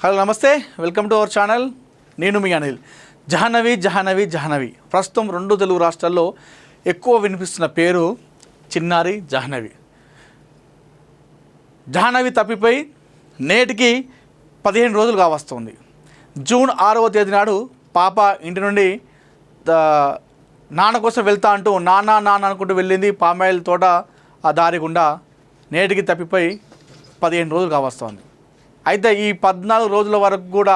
Hello నమస్తే, welcome to our channel. నేను మీ అనిల్. జాహ్నవి ప్రస్తుతం రెండు తెలుగు రాష్ట్రాల్లో ఎక్కువ వినిపిస్తున్న పేరు చిన్నారి జాహ్నవి తప్పిపోయి నేటికి 15 రోజులు కావస్తుంది. జూన్ 6వ తేదీ నాడు పాప ఇంటి నుండి నాన్న కోసం వెళ్తా అంటూ నాన్న అనుకుంటూ వెళ్ళింది. పామాయిల్ తోట ఆ దారి గుండా నేటికి తప్పిపోయి 15 రోజులు కావస్తుంది. అయితే ఈ 14 రోజుల వరకు కూడా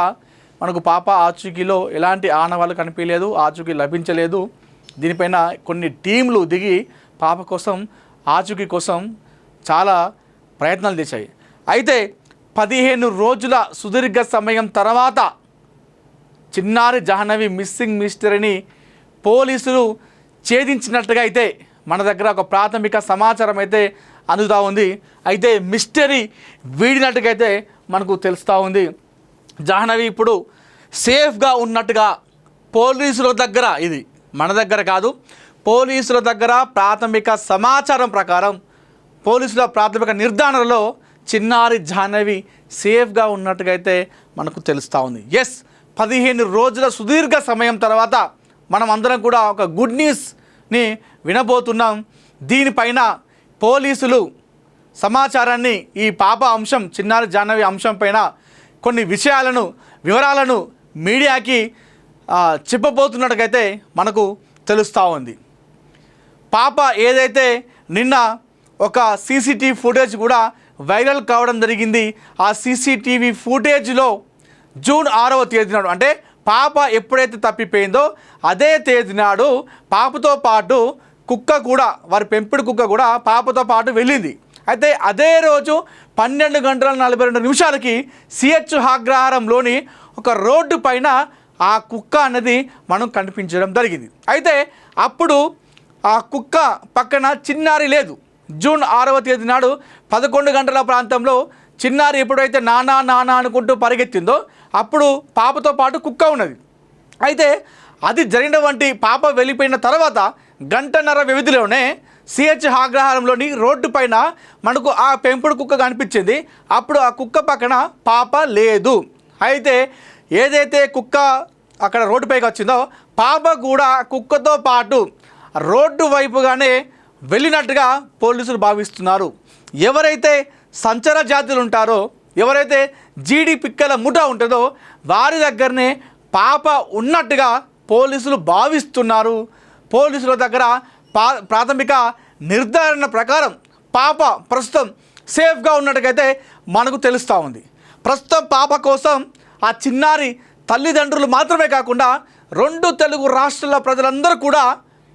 మనకు పాప ఆచూకీలో ఎలాంటి ఆనవాళ్ళు కనిపించలేదు, ఆచూకీ లభించలేదు. దీనిపైన కొన్ని టీంలు దిగి పాప కోసం ఆచూకీ కోసం చాలా ప్రయత్నాలు చేశాయి. అయితే 15 రోజుల సుదీర్ఘ సమయం తర్వాత చిన్నారి జాహ్నవి మిస్సింగ్ మిస్టరీని పోలీసులు ఛేదించినట్టుగా అయితే మన దగ్గర ఒక ప్రాథమిక సమాచారం అయితే అందుతూ ఉంది. అయితే మిస్టరీ వీడినట్టుగైతే మనకు తెలుస్తూ ఉంది. జాహ్నవి ఇప్పుడు సేఫ్గా ఉన్నట్టుగా పోలీసుల దగ్గర, ఇది మన దగ్గర కాదు, పోలీసుల దగ్గర ప్రాథమిక సమాచారం ప్రకారం, పోలీసుల ప్రాథమిక నిర్ధారణలో చిన్నారి జాహ్నవి సేఫ్గా ఉన్నట్టుగా అయితే మనకు తెలుస్తూ ఉంది. 15 రోజుల సుదీర్ఘ సమయం తర్వాత మనం అందరం కూడా ఒక గుడ్ న్యూస్ని వినబోతున్నాం. దీనిపైన పోలీసులు సమాచారాన్ని, ఈ పాప అంశం, చిన్నారి జాహ్నవి అంశం పైన కొన్ని వివరాలను మీడియాకి చెప్పబోతున్నట్టుగైతే మనకు తెలుస్తూ ఉంది. పాప ఏదైతే నిన్న ఒక సీసీటీవీ ఫుటేజ్ కూడా వైరల్ కావడం జరిగింది. ఆ సీసీటీవీ ఫుటేజ్లో జూన్ 6వ తేదీ నాడు, అంటే పాప ఎప్పుడైతే తప్పిపోయిందో అదే తేదీ నాడు పాపతో పాటు కుక్క కూడా, వారి పెంపుడు కుక్క కూడా పాపతో పాటు వెళ్ళింది. అయితే అదే రోజు 12:42 సిహెచ్ అగ్రహారంలోని ఒక రోడ్డు పైన ఆ కుక్క అనేది మనం కనిపించడం జరిగింది. అయితే అప్పుడు ఆ కుక్క పక్కన చిన్నారి లేదు. జూన్ 6వ తేదీ నాడు 11 గంటల ప్రాంతంలో చిన్నారి ఎప్పుడైతే నానా అనుకుంటూ పరిగెత్తిందో అప్పుడు పాపతో పాటు కుక్క ఉన్నది. అయితే అది జరిగినటువంటి పాప వెళ్ళిపోయిన తర్వాత గంటన్నర వ్యవధిలోనే సిహెచ్ అగ్రహారంలోని రోడ్డు పైన మనకు ఆ పెంపుడు కుక్క కనిపించింది. అప్పుడు ఆ కుక్క పక్కన పాప లేదు. అయితే ఏదైతే కుక్క అక్కడ రోడ్డు పైకి వచ్చిందో పాప కూడా కుక్కతో పాటు రోడ్డు వైపుగానే వెళ్ళినట్టుగా పోలీసులు భావిస్తున్నారు. ఎవరైతే సంచర జాతులు ఉంటారో, ఎవరైతే జీడి పిక్కల ముఠా ఉంటుందో వారి దగ్గరనే పాప ఉన్నట్టుగా పోలీసులు భావిస్తున్నారు. పోలీసుల దగ్గర ప్రాథమిక నిర్ధారణ ప్రకారం పాప ప్రస్తుతం సేఫ్గా ఉన్నట్టుగైతే మనకు తెలుస్తూ ఉంది. ప్రస్తుతం పాప కోసం ఆ చిన్నారి తల్లిదండ్రులు మాత్రమే కాకుండా 2 తెలుగు రాష్ట్రాల ప్రజలందరూ కూడా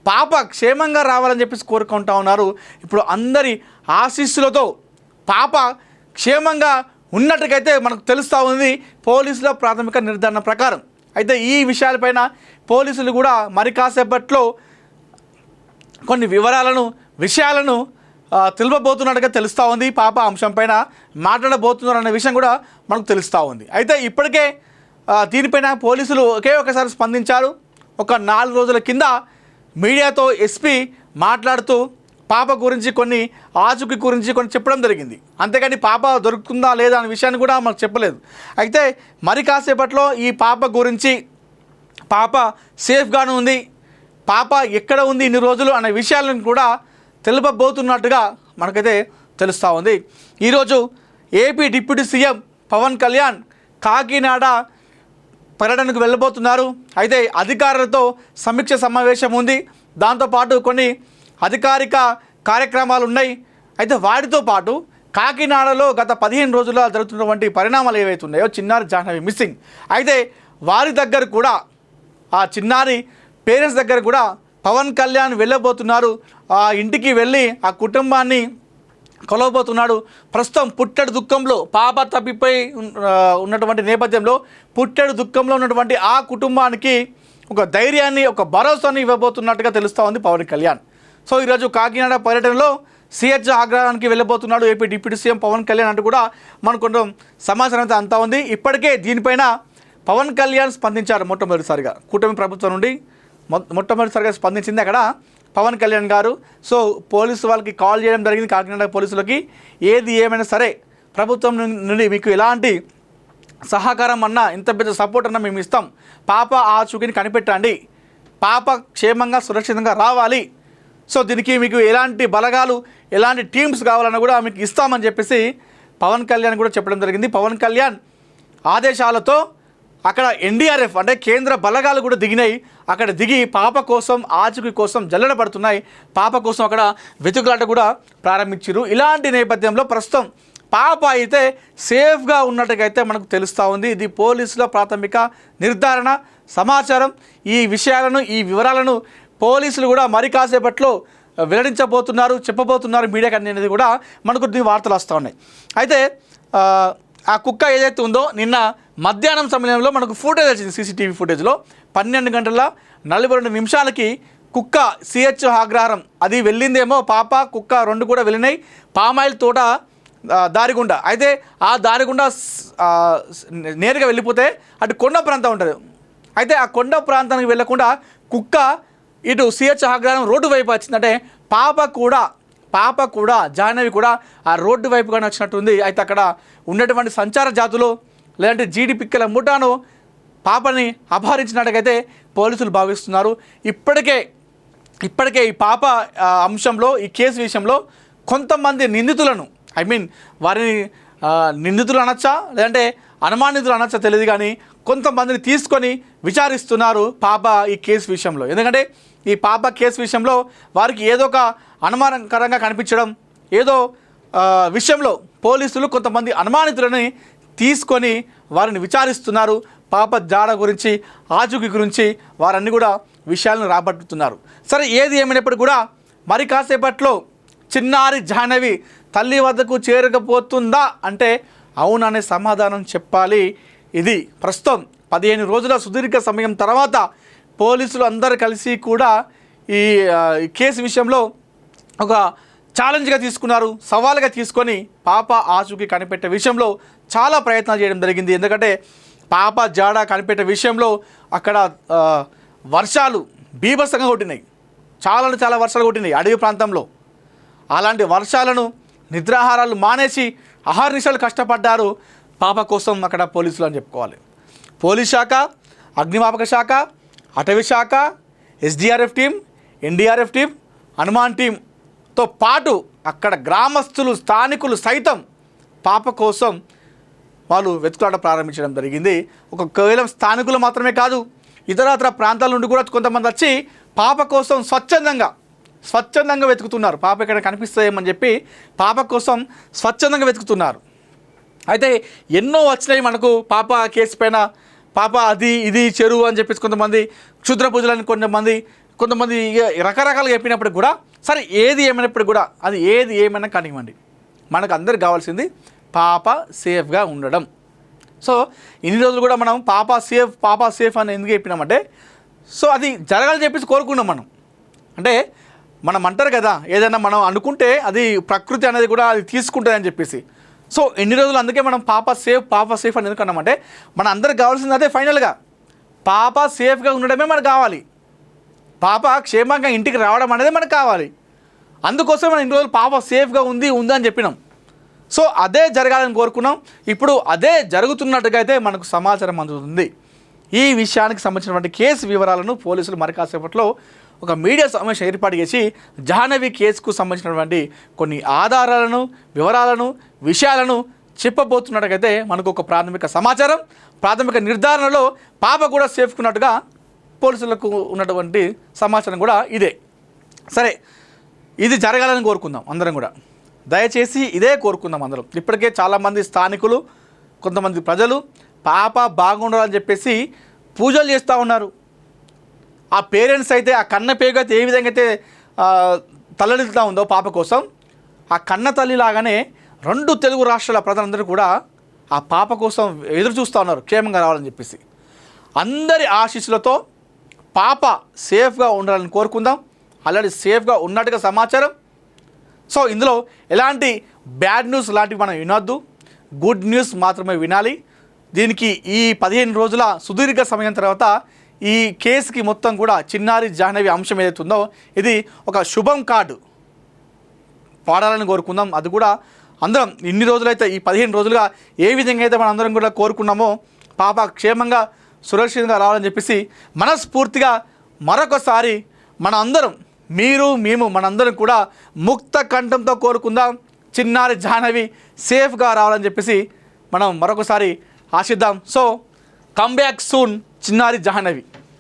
పాప క్షేమంగా రావాలని చెప్పేసి కోరుకుంటూ ఉన్నారు. ఇప్పుడు అందరి ఆశీస్సులతో పాప క్షేమంగా ఉన్నట్టుగైతే మనకు తెలుస్తూ ఉంది పోలీసుల ప్రాథమిక నిర్ధారణ ప్రకారం. అయితే ఈ విషయాలపైన పోలీసులు కూడా మరి కాసేపట్లో కొన్ని విషయాలను తెలుపబోతున్నట్టుగా తెలుస్తూ ఉంది. పాప అంశం పైన మాట్లాడబోతున్నారు అనే విషయం కూడా మనకు తెలుస్తూ ఉంది. అయితే ఇప్పటికే దీనిపైన పోలీసులు ఒకసారి స్పందించారు. ఒక 4 రోజుల కింద మీడియాతో ఎస్పీ మాట్లాడుతూ పాప గురించి ఆచూకీ గురించి కొన్ని చెప్పడం జరిగింది. అంతేకాని పాప దొరుకుతుందా లేదా అనే విషయాన్ని కూడా మనకు చెప్పలేదు. అయితే మరి కాసేపట్లో ఈ పాప గురించి, పాప సేఫ్గానే ఉంది, పాప ఎక్కడ ఉంది ఇన్ని రోజులు అనే విషయాలను కూడా తెలుపబోతున్నట్టుగా మనకైతే తెలుస్తూ ఉంది. ఈరోజు AP deputy CM Pawan Kalyan Kakinada పర్యటనకు వెళ్ళబోతున్నారు. అయితే అధికారులతో సమీక్ష సమావేశం ఉంది. దాంతోపాటు కొన్ని అధికారిక కార్యక్రమాలు ఉన్నాయి. అయితే వాటితో పాటు కాకినాడలో గత 15 రోజుల్లో జరుగుతున్నటువంటి పరిణామాలు ఏవైతే ఉన్నాయో, చిన్నారి జాహ్నవి మిస్సింగ్, అయితే వారి దగ్గర కూడా, ఆ చిన్నారి పేరెంట్స్ దగ్గర కూడా పవన్ కళ్యాణ్ వెళ్ళబోతున్నారు. ఆ ఇంటికి వెళ్ళి ఆ కుటుంబాన్ని కొలవబోతున్నాడు. ప్రస్తుతం పుట్టెడు దుఃఖంలో పాప తప్పిపోయి ఉన్నటువంటి నేపథ్యంలో పుట్టెడు దుఃఖంలో ఉన్నటువంటి ఆ కుటుంబానికి ఒక ధైర్యాన్ని, ఒక భరోసాని ఇవ్వబోతున్నట్టుగా తెలుస్తూ ఉంది పవన్ కళ్యాణ్. సో ఈరోజు కాకినాడ పర్యటనలో సిహెచ్ అగ్రహారానికి వెళ్ళబోతున్నాడు AP deputy CM Pawan Kalyan అంటూ కూడా మనకు కొంచెం సమాచారం అయితే అంతా ఉంది. ఇప్పటికే దీనిపైన పవన్ కళ్యాణ్ స్పందించారు. మొట్టమొదటిసారిగా కూటమి ప్రభుత్వం నుండి మొట్టమొదటిసారిగా స్పందించింది అక్కడ పవన్ కళ్యాణ్ గారు. సో పోలీసు వాళ్ళకి కాల్ చేయడం జరిగింది, కాకినాడ పోలీసులకి. ఏది ఏమైనా సరే ప్రభుత్వం నుండి మీకు ఎలాంటి సహకారం అన్నా, ఇంత పెద్ద సపోర్ట్ అన్నా మేము ఇస్తాం, పాప ఆచూకీని కనిపెట్టండి, పాప క్షేమంగా సురక్షితంగా రావాలి, సో దీనికి మీకు ఎలాంటి బలగాలు ఎలాంటి టీమ్స్ కావాలన్నా కూడా మీకు ఇస్తామని చెప్పేసి పవన్ కళ్యాణ్ కూడా చెప్పడం జరిగింది. పవన్ కళ్యాణ్ ఆదేశాలతో అక్కడ ఎన్డీఆర్ఎఫ్ అంటే కేంద్ర బలగాలు కూడా దిగినాయి. అక్కడ దిగి పాప కోసం ఆచూకీ కోసం జల్లెడ పడుతున్నాయి. పాప కోసం అక్కడ వెతుకులాట కూడా ప్రారంభించారు. ఇలాంటి నేపథ్యంలో ప్రస్తుతం పాప అయితే సేఫ్గా ఉన్నట్టుగైతే మనకు తెలుస్తూ ఉంది. ఇది పోలీసుల ప్రాథమిక నిర్ధారణ సమాచారం. ఈ విషయాలను ఈ వివరాలను పోలీసులు కూడా మరి కాసేపట్లో వెల్లడించబోతున్నారు, చెప్పబోతున్నారు మీడియాకి అనేది కూడా మనకు వార్తలు వస్తూ ఉన్నాయి. అయితే ఆ కుక్క ఏదైతే ఉందో నిన్న మధ్యాహ్నం సమయంలో మనకు ఫుటేజ్ వచ్చింది. సీసీటీవీ ఫుటేజ్లో 12:42 కుక్క సిహెచ్ అగ్రహారం అది వెళ్ళిందేమో. పాప కుక్క రెండు కూడా వెళ్ళినాయి పామాయిల్ తోట దారిగుండా. అయితే ఆ దారిగుండా నేరుగా వెళ్ళిపోతే అటు కొండ ప్రాంతం ఉంటుంది. అయితే ఆ కొండ ప్రాంతానికి వెళ్ళకుండా కుక్క ఇటు సిహెచ్ అగ్రహారం రోడ్డు వైపు వచ్చింది. అంటే పాప కూడా జాహ్నవి కూడా ఆ రోడ్డు వైపుగానే వచ్చినట్టుంది. అయితే అక్కడ ఉన్నటువంటి సంచార జాతులు లేదంటే జీడి పిక్కల ముఠాను పాపని అపహరించినట్టుగైతే పోలీసులు భావిస్తున్నారు. ఇప్పటికే ఈ పాప అంశంలో ఈ కేసు విషయంలో కొంతమంది నిందితులను వారిని నిందితులు అనొచ్చా లేదంటే అనుమానితులు అనొచ్చా తెలియదు, కానీ కొంతమందిని తీసుకొని విచారిస్తున్నారు పాప ఈ కేసు విషయంలో. ఎందుకంటే ఈ పాప కేసు విషయంలో వారికి ఏదో ఒక అనుమానకరంగా కనిపించడం, ఏదో విషయంలో పోలీసులు కొంతమంది అనుమానితులని తీసుకొని వారిని విచారిస్తున్నారు. పాప జాడ గురించి ఆచూకీ గురించి వారన్నీ కూడా విషయాలను రాబట్టుతున్నారు. సరే, ఏది ఏమైనప్పటికీ కూడా మరి కాసేపట్లో చిన్నారి జాహ్నవి తల్లి వద్దకు చేరకపోతుందా అంటే అవుననే సమాధానం చెప్పాలి. ఇది ప్రస్తుతం 15 రోజుల సుదీర్ఘ సమయం తర్వాత పోలీసులు అందరూ కలిసి కూడా ఈ కేసు విషయంలో ఒక ఛాలెంజ్గా తీసుకున్నారు, సవాల్గా తీసుకొని పాప ఆచూకీ కనిపెట్టే విషయంలో చాలా ప్రయత్నాలు చేయడం జరిగింది. ఎందుకంటే పాప జాడ కనిపెట్టే విషయంలో అక్కడ వర్షాలు బీభత్సంగా కొట్టినాయి, చాలా వర్షాలు కొట్టినాయి అడవి ప్రాంతంలో. అలాంటి వర్షాలను నిద్రాహారాలు మానేసి అహర్నిశలు కష్టపడ్డారు పాప కోసం అక్కడ పోలీసులు అని చెప్పుకోవాలి. పోలీస్ శాఖ, అగ్నిమాపక శాఖ, అటవీ శాఖ, SDRF team, NDRF team, Hanuman టీంతో పాటు అక్కడ గ్రామస్తులు స్థానికులు సైతం పాప కోసం వాళ్ళు వెతుకులాట ప్రారంభించడం జరిగింది. కేవలం స్థానికులు మాత్రమే కాదు, ఇతరత్ర ప్రాంతాల నుండి కూడా కొంతమంది వచ్చి పాప కోసం స్వచ్ఛందంగా వెతుకుతున్నారు. పాప ఇక్కడ కనిపిస్తాయేమని చెప్పి పాప కోసం స్వచ్ఛందంగా వెతుకుతున్నారు. అయితే ఎన్నో వచ్చినాయి మనకు పాప కేసు పైన. పాప అది ఇది చెరువు అని చెప్పేసి కొంతమంది, క్షుద్ర పూజలని కొంతమంది రకరకాలుగా చెప్పినప్పటికి కూడా సరే ఏది ఏమైనప్పటికి కూడా అది ఏది ఏమైనా కానివ్వండి, మనకు అందరికి కావాల్సింది పాప సేఫ్గా ఉండడం. సో ఇన్ని రోజులు కూడా మనం పాప సేఫ్ అని ఎందుకు చెప్పినామంటే సో అది జరగాలని చెప్పేసి కోరుకున్నాం మనం. అంటే మనం అంటారు కదా, ఏదైనా మనం అనుకుంటే అది ప్రకృతి అనేది కూడా అది తీసుకుంటుంది అని చెప్పేసి. సో ఎన్ని రోజులు అందుకే మనం పాప సేఫ్ అని ఎందుకు అన్నామంటే మన అందరికి కావాల్సింది అదే. ఫైనల్గా పాప సేఫ్గా ఉండడమే మనకు కావాలి, పాప క్షేమంగా ఇంటికి రావడం అనేది మనకు కావాలి. అందుకోసం మనం ఇన్ని రోజులు పాప సేఫ్గా ఉంది అని చెప్పినాం. సో అదే జరగాలని కోరుకున్నాం. ఇప్పుడు అదే జరుగుతున్నట్టుగా అయితే మనకు సమాచారం అందుతుంది. ఈ విషయానికి సంబంధించినటువంటి కేసు వివరాలను పోలీసులు మరి కాసేపట్లో ఒక మీడియా సమావేశం ఏర్పాటు చేసి జాహ్నవి కేసుకు సంబంధించినటువంటి కొన్ని ఆధారాలను, వివరాలను, విషయాలను చెప్పబోతున్నట్టుగైతే మనకు ఒక ప్రాథమిక సమాచారం, ప్రాథమిక నిర్ధారణలో పాప కూడా సేఫ్కున్నట్టుగా పోలీసులకు ఉన్నటువంటి సమాచారం కూడా ఇదే. సరే, ఇది జరగాలని కోరుకుందాం అందరం కూడా, దయచేసి ఇదే కోరుకుందాం అందరం. ఇప్పటికే చాలామంది స్థానికులు, కొంతమంది ప్రజలు పాప బాగుండాలని చెప్పేసి పూజలు చేస్తూ ఉన్నారు. ఆ పేరెంట్స్ అయితే ఆ కన్న పేగు అయితే ఏ విధంగా అయితే తల్లడిల్లుతూ ఉందో పాప కోసం, ఆ కన్న తల్లి లాగానే 2 తెలుగు రాష్ట్రాల ప్రజలందరూ కూడా ఆ పాప కోసం ఎదురు చూస్తూ ఉన్నారు క్షేమంగా రావాలని చెప్పేసి. అందరి ఆశీస్సులతో పాప సేఫ్గా ఉండాలని కోరుకుందాం. ఆల్రెడీ సేఫ్గా ఉన్నట్టుగా సమాచారం. సో ఇందులో ఎలాంటి బ్యాడ్ న్యూస్ లాంటివి మనం వినొద్దు, గుడ్ న్యూస్ మాత్రమే వినాలి. దీనికి ఈ 15 రోజుల సుదీర్ఘ సమయం తర్వాత ఈ కేసుకి మొత్తం కూడా చిన్నారి జాహ్నవి అంశం ఏదైతే ఉందో ఇది ఒక శుభం కార్డు పాడాలని కోరుకుందాం. అది కూడా అందరం ఇన్ని రోజులైతే ఈ 15 రోజులుగా ఏ విధంగా అయితే మనం అందరం కూడా కోరుకున్నామో పాప క్షేమంగా సురక్షితంగా రావాలని చెప్పేసి మనస్ఫూర్తిగా మరొకసారి మన అందరం మీరు మేము మనందరం కూడా ముక్త కంఠంతో కోరుకుందాం. చిన్నారి జాహ్నవి సేఫ్గా రావాలని చెప్పేసి మనం మరొకసారి ఆశిద్దాం. సో కమ్ బ్యాక్ సూన్ చిన్నారి జాహ్నవి.